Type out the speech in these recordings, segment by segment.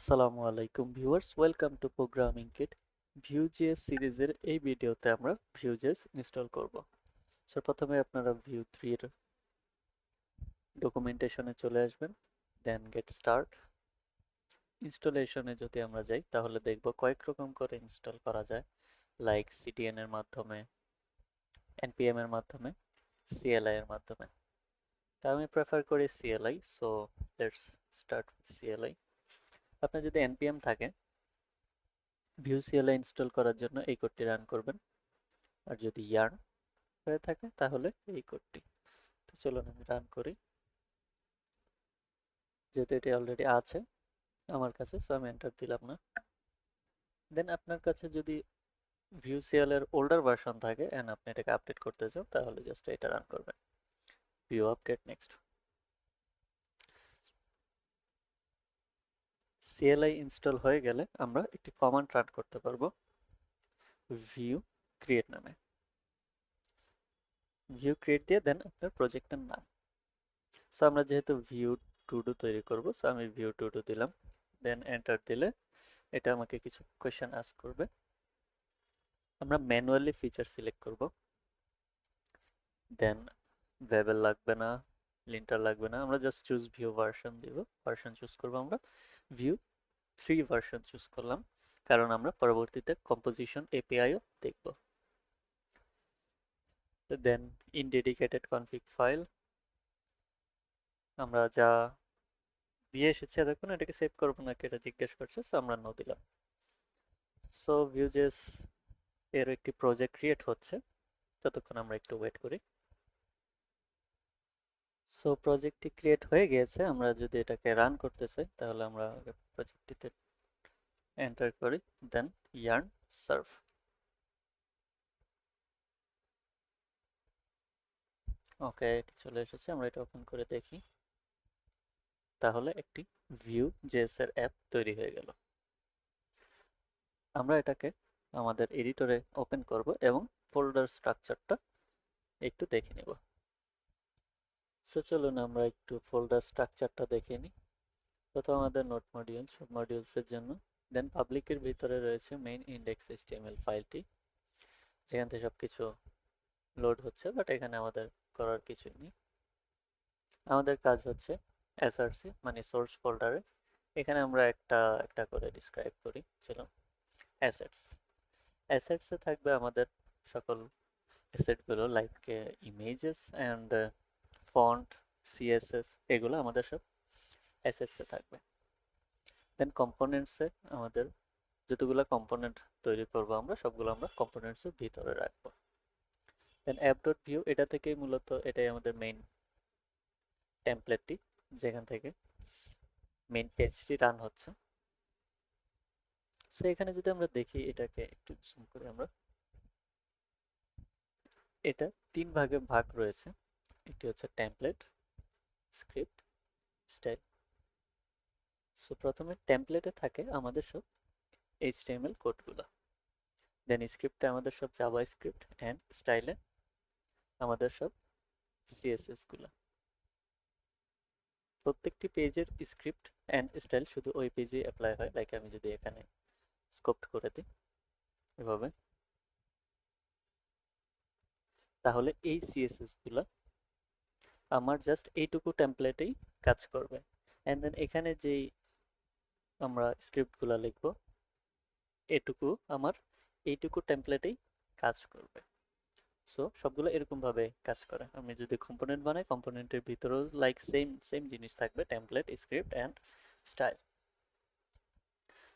আসসালামু আলাইকুম viewers, welcome to programming kit. vue.js সিরিজের এই ভিডিওতে আমরা vue.js ইনস্টল করব। সো প্রথমে আপনারা ভিউ 3 এর ডকুমেন্টেশনে চলে আসবেন, দেন গেট স্টার্ট। ইনস্টলেশনে যদি আমরা যাই তাহলে দেখব কয়েক রকম করে ইনস্টল করা যায়, লাইক cdn এর মাধ্যমে, npm এর মাধ্যমে, cli এর মাধ্যমে। তা আমি প্রেফার করি cli, so let's start with cli। আপনার যদি npm থাকে, vue.cli ইনস্টল করার জন্য এই কোডটি রান করবেন। আর যদি yarn হয়ে থাকে তাহলে এই কোডটি। তো চলুন আমি রান করি। যেহেতু এটি অলরেডি আছে আমার কাছে, সো আমি এন্টার দিলাম না। দেন আপনার কাছে যদি vue.cl এর ওল্ডার ভার্সন থাকে এন্ড আপনি এটাকে আপডেট করতে চান তাহলে জাস্ট এটা রান করবেন, vue update next. CLI install হয়ে গেলে আমরা একটি কমান্ড রান করতে পারবো vue create নামে। vue create দিয়ে দেন আপনার প্রজেক্টের নাম। সো আমরা যেহেতু vue to do তৈরি করব, সো আমি vue to do দিলাম। দেন এন্টার দিলে এটা আমাকে কিছু কোয়েশ্চেন আস্ক করবে। আমরা ম্যানুয়ালি ফিচার সিলেক্ট করব। দেন বেবেল লাগবে না, লিন্টার লাগবে না, আমরা জাস্ট চুজ ভিউ ভার্সন দিব। ভার্সন চুজ করব আমরা ভিউ 3 ভার্সন চুজ করলাম, কারণ আমরা পরবর্তীতে কম্পোজিশন এপিআইও দেখব। দেন ইন ডেডিকেটেড কনফিগ ফাইল আমরা যা দিয়ে এসেছি, দেখুন এটাকে সেভ করবো নাকি এটা জিজ্ঞেস করছে, সো আমরা নো দিলাম। সো ভিউজেস এর একটি প্রজেক্ট ক্রিয়েট হচ্ছে, ততক্ষণ আমরা একটু ওয়েট করি। সো প্রজেক্টটি ক্রিয়েট হয়ে গিয়েছে। আমরা যদি এটাকে রান করতে চাই তাহলে আমরা প্রজেক্টটিতে এন্টার করি, দেন yarn serve। ওকে, এটা চলে এসেছে। আমরা এটা ওপেন করে দেখি, তাহলে একটি vue.js এর অ্যাপ তৈরি হয়ে গেল। আমরা এটাকে আমাদের এডিটরে ওপেন করব এবং ফোল্ডার স্ট্রাকচারটা একটু দেখে নেব। সো চলুন আমরা একটু ফোল্ডার স্ট্রাকচারটা দেখে নিই। প্রথম আমাদের নোট মডিউল, সব মডিউলসের জন্য। দেন পাবলিকের ভিতরে রয়েছে মেইন ইন্ডেক্স এইচটিএমএল ফাইলটি, যেখান থেকে সবকিছু লোড হচ্ছে, বাট এখানে আমাদের করার কিছুই নেই। আমাদের কাজ হচ্ছে এসআরসি মানে সোর্স ফোল্ডারে। এখানে আমরা একটা একটা করে ডিসক্রাইব করি। চলো, অ্যাসেটস। অ্যাসেটসে থাকবে আমাদের সকল অ্যাসেটগুলো, like images and font, CSS, এগুলো আমাদের সব অ্যাসেটসে থাকবে। দেন কম্পোনেন্টসে আমাদের যতগুলো কম্পোনেন্ট তৈরি করব আমরা, সবগুলো আমরা কম্পোনেন্টসের ভিতরে রাখবো। দেন অ্যাপ ডট ভিউ, এটা থেকেই মূলত এটাই আমাদের মেইন টেমপ্লেটটি, যেখান থেকে মেইন পেজটি রান হচ্ছে। সো এখানে যদি আমরা দেখি, এটাকে একটু জুম করি আমরা, এটা 3 ভাগে ভাগ রয়েছে। একটি হচ্ছে টেমপ্লেট, স্ক্রিপ্ট, স্টাইল। সো প্রথমে টেমপ্লেটে থাকে আমাদের সব এইচটিএমএল কোডগুলো, দেন স্ক্রিপ্টে আমাদের সব জাভা স্ক্রিপ্ট, অ্যান্ড স্টাইলে আমাদের সব সিএসএস গুলো। প্রত্যেকটি পেজের স্ক্রিপ্ট অ্যান্ড স্টাইল শুধু ওই পেজে অ্যাপ্লাই হয়। লাইক আমি যদি এখানে স্কোপ করে দিই এভাবে, তাহলে এই সিএসএস গুলো আমার জাস্ট এইটুকু টেমপ্লেটেই কাজ করবে। অ্যান্ড দেন এখানে যেই আমরা স্ক্রিপ্টগুলো লিখবো, এটুকু আমার এইটুকু টেমপ্লেটেই কাজ করবে। সো সবগুলো এরকম ভাবে কাজ করে। আমি যদি কম্পোনেন্ট বানাই, কম্পোনেন্টের ভিতরেও লাইক সেম সেম জিনিস থাকবে, টেমপ্লেট, স্ক্রিপ্ট অ্যান্ড স্টাইল।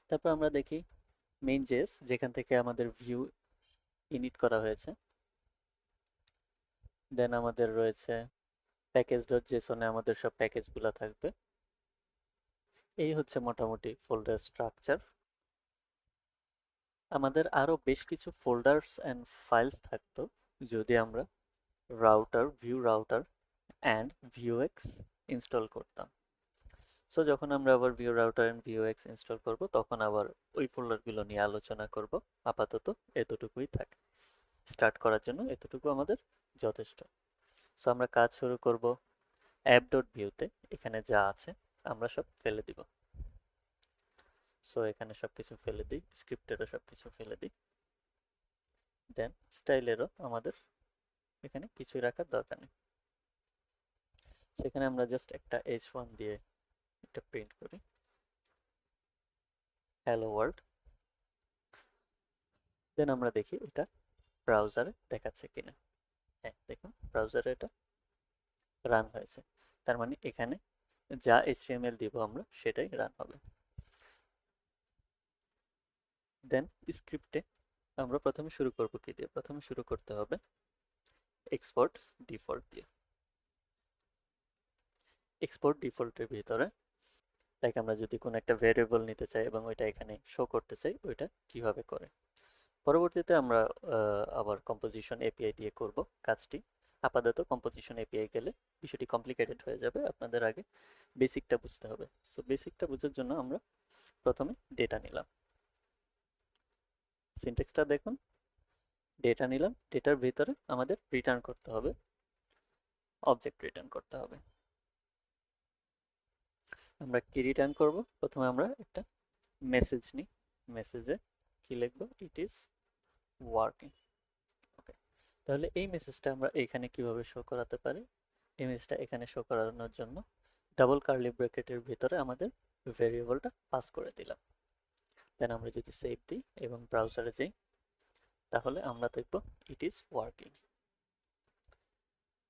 তারপর আমরা দেখি মেইন জেএস, যেখান থেকে আমাদের ভিউ ইনিট করা হয়েছে। দেন আমাদের রয়েছে প্যাকেজ ডট জেসনে আমাদের সব প্যাকেজগুলো থাকবে। এই হচ্ছে মোটামুটি ফোল্ডার স্ট্রাকচার। আমাদের আরো বেশ কিছু ফোল্ডারস অ্যান্ড ফাইলস থাকতো যদি আমরা ভিউ রাউটার অ্যান্ড ভিউএক্স ইনস্টল করতাম। সো যখন আমরা আবার ভিউ রাউটার অ্যান্ড ভিউএক্স ইনস্টল করব, তখন আবার ওই ফোল্ডারগুলো নিয়ে আলোচনা করব। আপাতত এতটুকুই থাকে, স্টার্ট করার জন্য এতটুকু আমাদের যথেষ্ট। সো আমরা কাজ শুরু করব অ্যাপ ডট ভিউতে। এখানে যা আছে আমরা সব ফেলে দিব। সো এখানে সবকিছু ফেলে দিই, স্ক্রিপ্টেরও সবকিছু ফেলে দিই। দেন স্টাইলেরও আমাদের এখানে কিছুই রাখার দরকার নেই। সেখানে আমরা জাস্ট একটা h1 দিয়ে এটা প্রিন্ট করি, হ্যালো ওয়ার্ল্ড। দেন আমরা দেখি এটা ব্রাউজারে দেখাচ্ছে কিনা। হ্যাঁ, দেখুন ব্রাউজারে এটা রান হয়েছে। তার মানে এখানে যা HTML দিব আমরা সেটাই রান হবে। দেন স্ক্রিপ্টে আমরা প্রথমে শুরু করব কি দিয়ে? প্রথমে শুরু করতে হবে এক্সপোর্ট ডিফল্ট দিয়ে। এক্সপোর্ট ডিফল্টের ভিতরে লাইক আমরা যদি কোনো একটা ভেরিয়েবল নিতে চাই এবং ওইটা এখানে শো করতে চাই, ওইটা কিভাবে করে। পরবর্তীতে আমরা আবার কম্পোজিশন এপিআই দিয়ে করব কাজটি। আপাতত কম্পোজিশন এপিআই গেলে বিষয়টি কমপ্লিকেটেড হয়ে যাবে, আপনাদের আগে বেসিকটা বুঝতে হবে। সো বেসিকটা বোঝার জন্য আমরা প্রথমে ডেটা নিলাম। সিনট্যাক্সটা দেখুন, ডেটা নিলাম, ডেটার ভিতরে আমাদের রিটার্ন করতে হবে, অবজেক্ট রিটার্ন করতে হবে। আমরা কি রিটার্ন করব? প্রথমে আমরা একটা মেসেজ নিই, মেসেজে কি লিখবো? It is working. ওকে, তাহলে এই মেসেজটা আমরা এখানে কিভাবে শো করাতে পারি? এই মেসেজটা এখানে শো করানোর জন্য ডাবল কার্লি ব্র্যাকেটের ভিতরে আমাদের ভেরিয়েবলটা পাস করে দিলাম। দেন আমরা যদি সেভ দিই এবং ব্রাউজারে যাই, তাহলে আমরা দেখব ইট ইজ ওয়ার্কিং।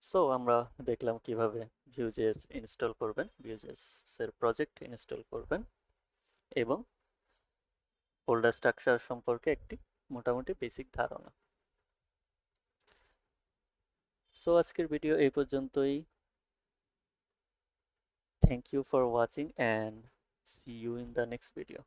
সো আমরা দেখলাম কিভাবে vue.js ইনস্টল করবেন, vue.js এর প্রজেক্ট ইনস্টল করবেন এবং ফোল্ডার স্ট্রাকচার সম্পর্কে একটি মোটামুটি বেসিক ধারণা। সো আজকের ভিডিও এই পর্যন্তই। Thank you for watching and see you in the next video.